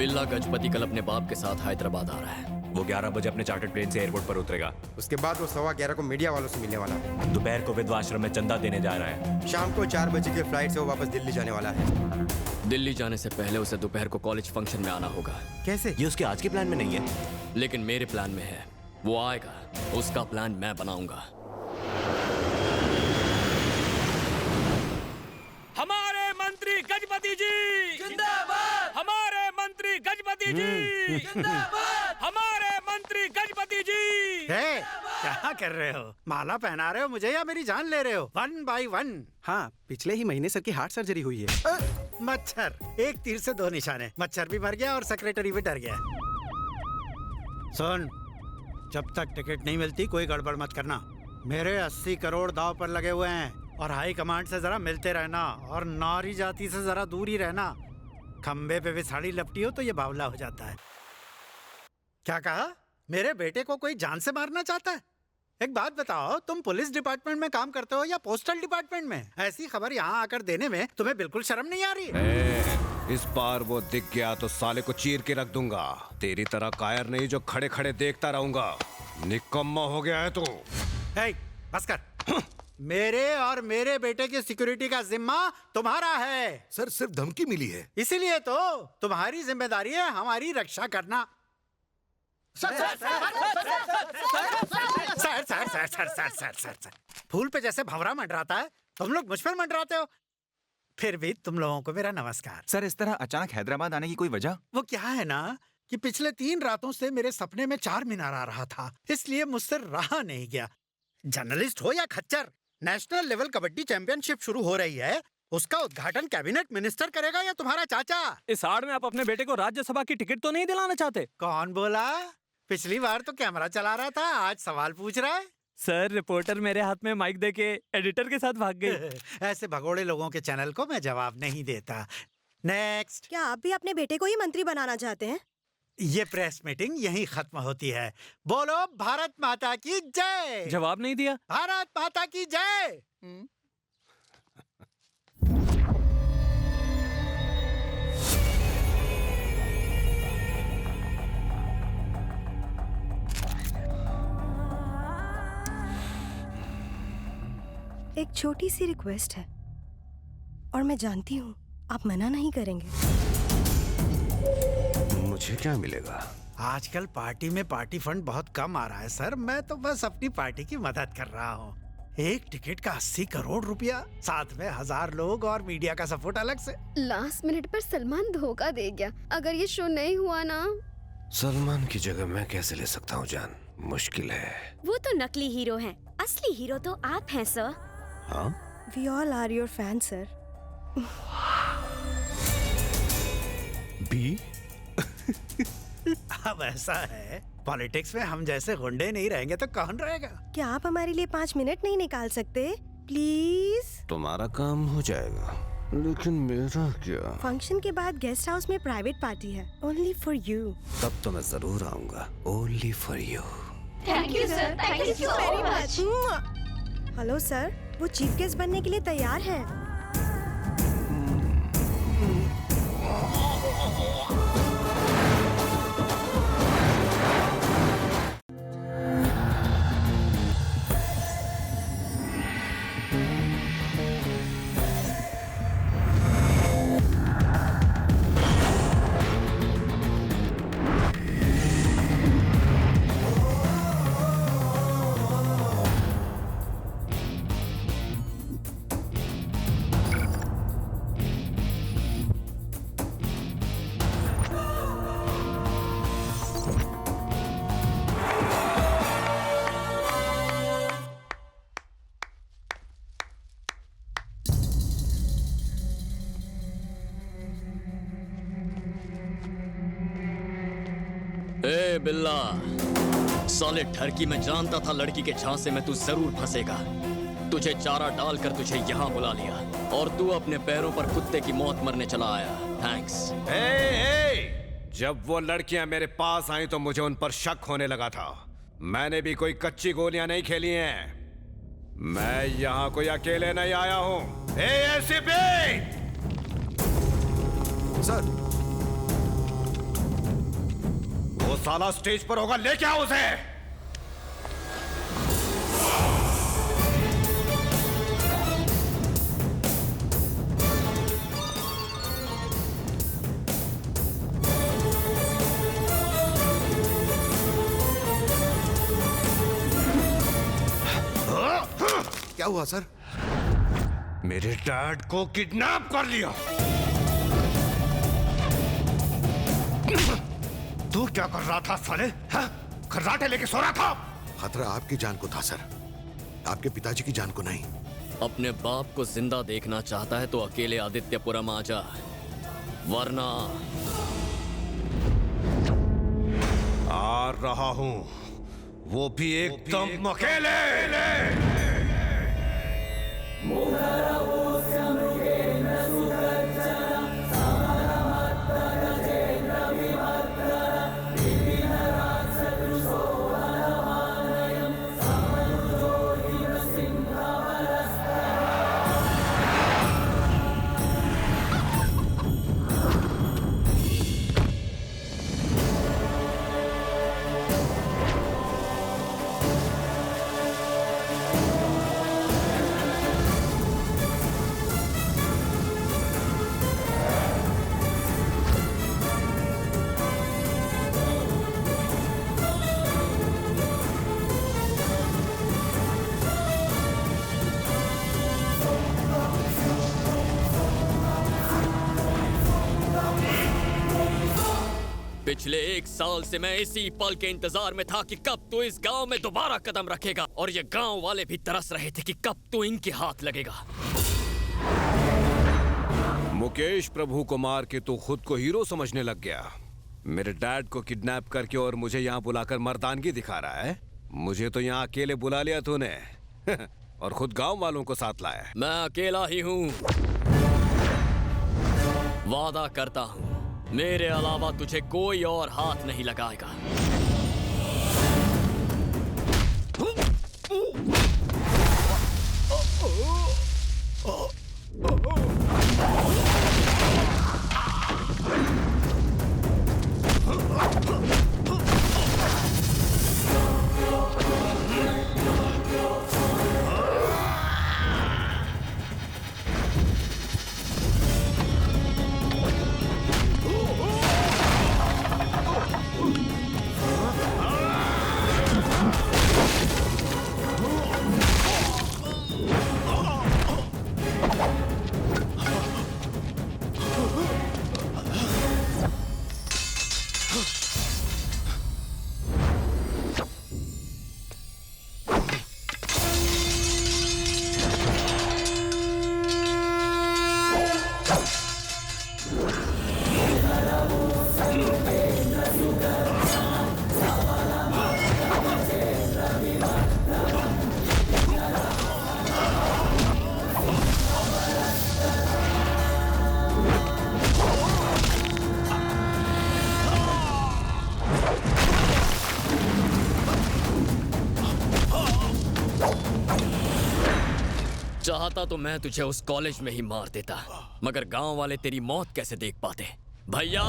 बिल्ला गजपति कल अपने बाप के साथ हैदराबाद आ रहा है। वो 11 बजे अपने चार्टर्ड प्लेन से एयरपोर्ट पर उतरेगा। उसके बाद वो 11:15 को मीडिया वालों से मिलने वाला है। दोपहर को विधवा आश्रम में चंदा देने जा रहा है। शाम को 4 बजे की फ्लाइट से वो वापस दिल्ली जाने वाला है। दिल्ली जाने से पहले उसे दोपहर को कॉलेज फंक्शन में आना होगा। कैसे? ये उसके आज के प्लान में नहीं है, लेकिन मेरे प्लान में है। वो आएगा, उसका प्लान मैं बनाऊंगा। हमारे मंत्री गजपति जी जिंदाबाद। हमारे मंत्री गजपति जी जिंदाबाद। हमारे मंत्री गजपति जी। क्या कर रहे हो? माला पहना रहे हो मुझे या मेरी जान ले रहे हो? 1 by 1। हाँ, पिछले ही महीने सर की हार्ट सर्जरी हुई है। मच्छर, एक तीर से 2 निशाने। मच्छर भी मर गया और सेक्रेटरी भी डर गया। सुन, जब तक टिकट नहीं मिलती कोई गड़बड़ मत करना। मेरे 80 करोड़ दाव पर लगे हुए हैं और हाई कमांड से जरा मिलते रहना और नारी जाति से जरा दूर ही रहना। खंबे पे भी साड़ी लपटी हो तो ये बावला हो जाता है। क्या कहा? मेरे बेटे को कोई जान से मारना चाहता है? एक बात बताओ, तुम पुलिस डिपार्टमेंट में काम करते हो या पोस्टल डिपार्टमेंट में? ऐसी खबर यहाँ आकर देने में तुम्हें बिल्कुल शर्म नहीं आ रही? इस बार वो दिख गया तो साले को चीर के रख दूंगा। तेरी तरह कायर नहीं जो खड़े खड़े देखता रहूंगा। निकम्मा हो गया है तू। बस कर। मेरे और मेरे बेटे की सिक्योरिटी का जिम्मा तुम्हारा है। सर, सिर्फ धमकी मिली है। इसीलिए तो तुम्हारी जिम्मेदारी है हमारी रक्षा करना। सर फूल पे जैसे भंवरा मंडराता है, तुम लोग मुझ पर मंडराते हो। फिर भी तुम लोगों को मेरा नमस्कार। सर, इस तरह अचानक हैदराबाद आने की कोई वजह? वो क्या है ना कि पिछले 3 रातों से मेरे सपने में 4 मीनार आ रहा था, इसलिए मुझसे रहा नहीं गया। जर्नलिस्ट हो या खच्चर, नेशनल लेवल कबड्डी चैंपियनशिप शुरू हो रही है। उसका उद्घाटन कैबिनेट मिनिस्टर करेगा या तुम्हारा चाचा? इस आड़ में आप अपने बेटे को राज्यसभा की टिकट तो नहीं दिलाना चाहते? कौन बोला? पिछली बार तो कैमरा चला रहा था, आज सवाल पूछ रहा है। सर, रिपोर्टर मेरे हाथ में माइक देके एडिटर के साथ भाग गई। ऐसे भगोड़े लोगों के चैनल को मैं जवाब नहीं देता। नेक्स्ट। क्या आप भी अपने बेटे को ही मंत्री बनाना चाहते हैं? ये प्रेस मीटिंग यहीं खत्म होती है। बोलो भारत माता की जय। जवाब नहीं दिया। भारत माता की जय। एक छोटी सी रिक्वेस्ट है और मैं जानती हूँ आप मना नहीं करेंगे। मुझे क्या मिलेगा? आजकल पार्टी में पार्टी फंड बहुत कम आ रहा है सर। मैं तो बस अपनी पार्टी की मदद कर रहा हूँ। एक टिकट का 80 करोड़ रुपया, साथ में 1000 लोग और मीडिया का सपोर्ट अलग से। लास्ट मिनट पर सलमान धोखा दे गया। अगर ये शो नहीं हुआ ना। सलमान की जगह मैं कैसे ले सकता हूँ जान? मुश्किल है। वो तो नकली हीरो हैं, असली हीरो तो आप हैं सर। हाँ? We all are your fans, sir. Be? अब ऐसा है, पॉलिटिक्स में हम जैसे गुंडे नहीं रहेंगे तो कौन रहेगा? क्या आप हमारे लिए 5 मिनट नहीं निकाल सकते? प्लीज। तुम्हारा काम हो जाएगा, लेकिन मेरा क्या? फंक्शन के बाद गेस्ट हाउस में प्राइवेट पार्टी है, ओनली फॉर यू। तब तो मैं जरूर आऊंगा, only for you. Thank you sir, thank you very much. Hello sir, वो चीफ गेस्ट बनने के लिए तैयार हैं। ए बिल्ला, साले ठरकी, मैं जानता था लड़की के झांसे में तू जरूर फंसेगा। तुझे चारा डालकर तुझे यहाँ बुला लिया और तू अपने पैरों पर कुत्ते की मौत मरने चला आया। थैंक्स। जब वो लड़कियां मेरे पास आई तो मुझे उन पर शक होने लगा था। मैंने भी कोई कच्ची गोलियां नहीं खेली हैं। मैं यहाँ कोई अकेले नहीं आया हूँ। सर, साला स्टेज पर होगा, लेके आओ उसे। क्या हुआ सर? मेरे डैड को किडनैप कर लिया। तू क्या कर रहा था साले? खर्राटे लेके सो रहा था? खतरा आपकी जान को था सर, आपके पिताजी की जान को नहीं। अपने बाप को जिंदा देखना चाहता है तो अकेले आदित्यपुरम आ जा, वरना आ रहा हूं, वो भी एकदम अकेले। पिछले 1 साल से मैं इसी पल के इंतजार में था कि कब तू इस गांव में दोबारा कदम रखेगा, और ये गांव वाले भी तरस रहे थे कि कब तू इनके हाथ लगेगा। मुकेश प्रभु को मार के तू खुद को हीरो समझने लग गया। मेरे डैड को किडनैप करके और मुझे यहाँ बुलाकर मर्दानगी दिखा रहा है। मुझे तो यहाँ अकेले बुला लिया तूने और खुद गांव वालों को साथ लाया। मैं अकेला ही हूँ, वादा करता हूँ मेरे अलावा तुझे कोई और हाथ नहीं लगाएगा। चाहता तो मैं तुझे उस कॉलेज में ही मार देता, मगर गांव वाले तेरी मौत कैसे देख पाते। भैया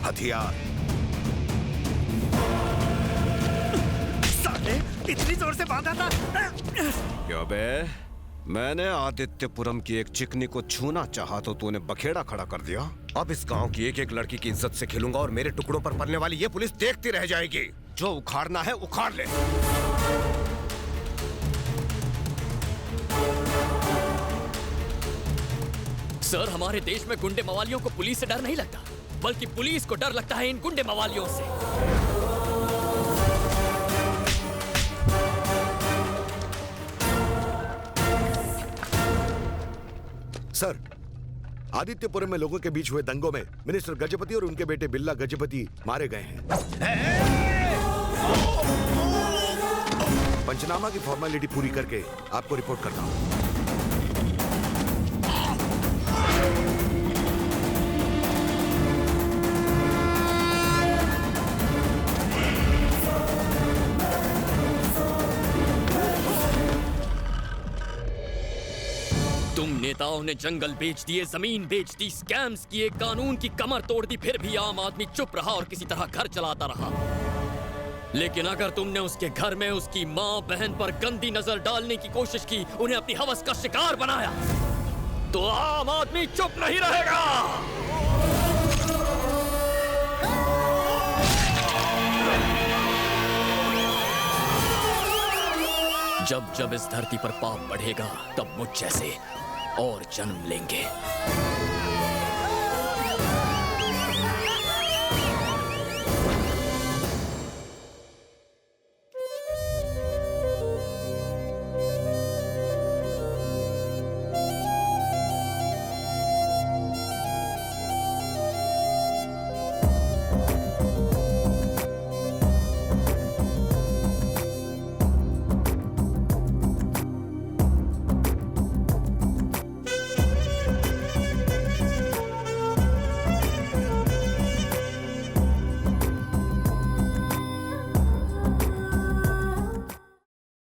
हथियार। साले इतनी जोर से बांधा था। क्यों बे? मैंने आदित्यपुरम की एक चिकनी को छूना चाहा तो तूने बखेड़ा खड़ा कर दिया। अब इस गांव की एक एक लड़की की इज्जत से खेलूंगा और मेरे टुकड़ों पर पलने वाली ये पुलिस देखती रह जाएगी। जो उखाड़ना है उखाड़ ले। सर, हमारे देश में गुंडे मवालियों को पुलिस से डर नहीं लगता, बल्कि पुलिस को डर लगता है इन गुंडे मवालियों से। सर, आदित्यपुरम में लोगों के बीच हुए दंगों में मिनिस्टर गजपति और उनके बेटे बिल्ला गजपति मारे गए हैं। पंचनामा की फॉर्मेलिटी पूरी करके आपको रिपोर्ट करता हूं। नेताओं ने जंगल बेच दिए, जमीन बेच दी, स्कैम्स किए, कानून की कमर तोड़ दी, फिर भी आम आदमी चुप रहा और किसी तरह घर चलाता रहा। लेकिन अगर तुमने उसके घर में उसकी माँ बहन पर गंदी नजर डालने की कोशिश की, उन्हें अपनी हवस का शिकार बनाया, तो आम आदमी चुप नहीं रहेगा। जब जब इस धरती पर पाप बढ़ेगा, तब मुझ जैसे और जन्म लेंगे।